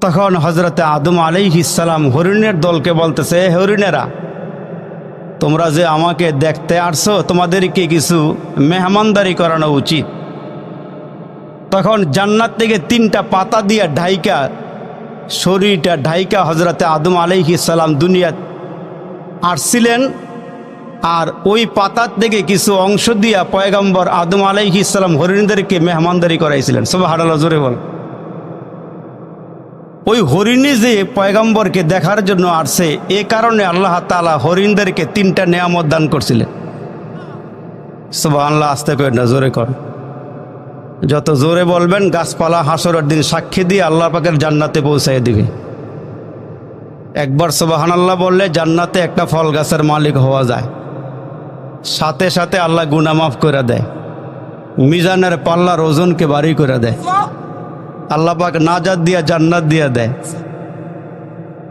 তখন হজরতে আদম আলাইহিস সালাম হরিণের দলকে বলতেছে, হরিণেরা, তোমরা যে আমাকে দেখতে আসছো, তোমাদেরকে কিছু মেহমানদারি করানো উচিত। তখন জান্নাত থেকে 3টা পাতা দিয়া ঢাইকা, শরীরটা ঢাইকা হজরতে আদম আলাইহিস সালাম দুনিয়া আসছিলেন। আর ওই পাতার থেকে কিছু অংশ দিয়া পয়গম্বর আদম আলাইহিস সালাম হরিণদেরকে মেহমানদারি করাইছিলেন। সুবহানাল্লাহ, জোরে বল। ওই হরিণী যে পয়গম্বরকে দেখার জন্য আসছে, এ কারণে আল্লাহ তাআলা হরিণদেরকে 3টা নেয়ামত দান করছিলেন। সুবহানাল্লাহ, আস্তে করে না, জোরে কর। যত জোরে বলবেন গাছপালা হাসরের দিন সাক্ষী দিয়ে আল্লাহ পাকের জান্নাতে পৌঁছায় দিবে। একবার সুবহানাল্লাহ বললে জান্নাতে একটা ফল গাছের মালিক হওয়া যায়। সাথে সাথে আল্লাহ গুনাহ মাফ করে দেয়, মিজানের পাল্লার ওজনকে ভারী করে দেয়, আল্লাহ পাক নাজাত দিয়া জান্নাত দিয়া দেয়।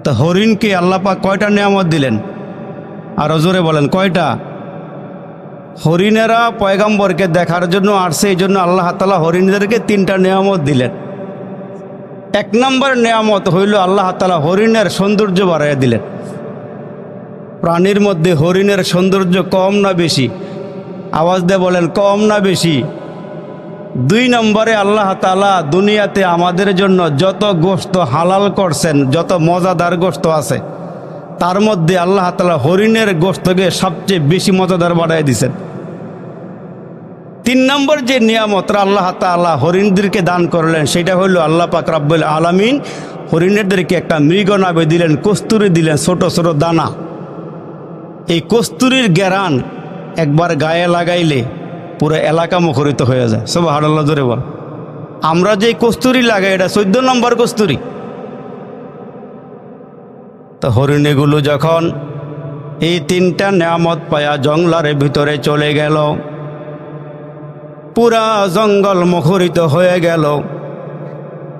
তো হরিণকে আল্লাহ পাক কয়টা নিয়ামত দিলেন? আর জোরে বলেন, কয়টা? হরিণেরা পয়গম্বরকে দেখার জন্য আসছে, এই জন্য আল্লাহ তাআলা হরিণদেরকে 3টা নিয়ামত দিলেন। 1 নম্বর নিয়ামত হইল আল্লাহ তাআলা হরিণের সৌন্দর্য বাড়াইয়া দিলেন। প্রাণীর মধ্যে হরিণের সৌন্দর্য কম না বেশি? আওয়াজ দিয়ে বলেন, কম না বেশি? 2 নম্বরে আল্লাহ তাআলা দুনিয়াতে আমাদের জন্য যত গোশত হালাল করছেন, যত মজাদার গোশত আছে, তার মধ্যে আল্লাহ তাআলা হরিণের গোশতকে সবচেয়ে বেশি মজাদার বানায় দিয়েছেন। 3 নম্বর যে নিয়ামতটা আল্লাহ তাআলা হরিণদেরকে দান করলেন, সেটা হলো আল্লাহ পাক রব্বুল আলামিন হরিণদেরকে একটা মৃগনাভি দিলেন, কস্তুরী দিলেন, ছোট ছোট দানা। এই কস্তুরীর ঘ্রাণ একবার গায়ে লাগাইলে পুরো এলাকা মুখরিত হয়ে যায়। সুবহানাল্লাহ, জোরে বল। আমরা যে কস্তুরী লাগাই, এটা 14 নম্বর কস্তুরী। তো হরিণগুলো যখন এই 3টা নিয়ামত পায়া জঙ্গলের ভিতরে চলে গেল, পুরা জঙ্গল মুখরিত হয়ে গেল,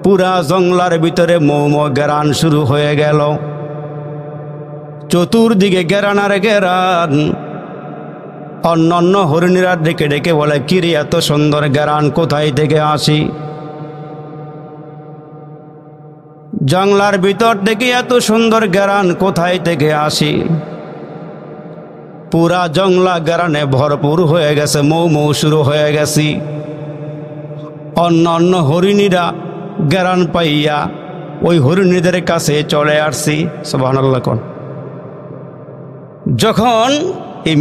পুরা জঙ্গলের ভিতরে মৌ ঘ্রাণ শুরু হয়ে গেল, চতুর্দিকে ঘ্রাণ আর ঘ্রাণ। অন্যান্য হরিণীরা ডেকে ডেকে বলে, কিরে এত সুন্দর ঘ্রাণ কোথায় থেকে আসি? জঙ্গলার ভিতর থেকে এত সুন্দর ঘ্রাণ কোথায় থেকে আসি? পুরা জঙ্গলা ঘ্রাণে ভরপুর হয়ে গেছে, মৌ শুরু হয়ে গেছি। অন্যান্য হরিণীরা ঘ্রাণ পাইয়া ওই হরিণীদের কাছে চলে আসছি। সুবহানাল্লাহ। যখন এই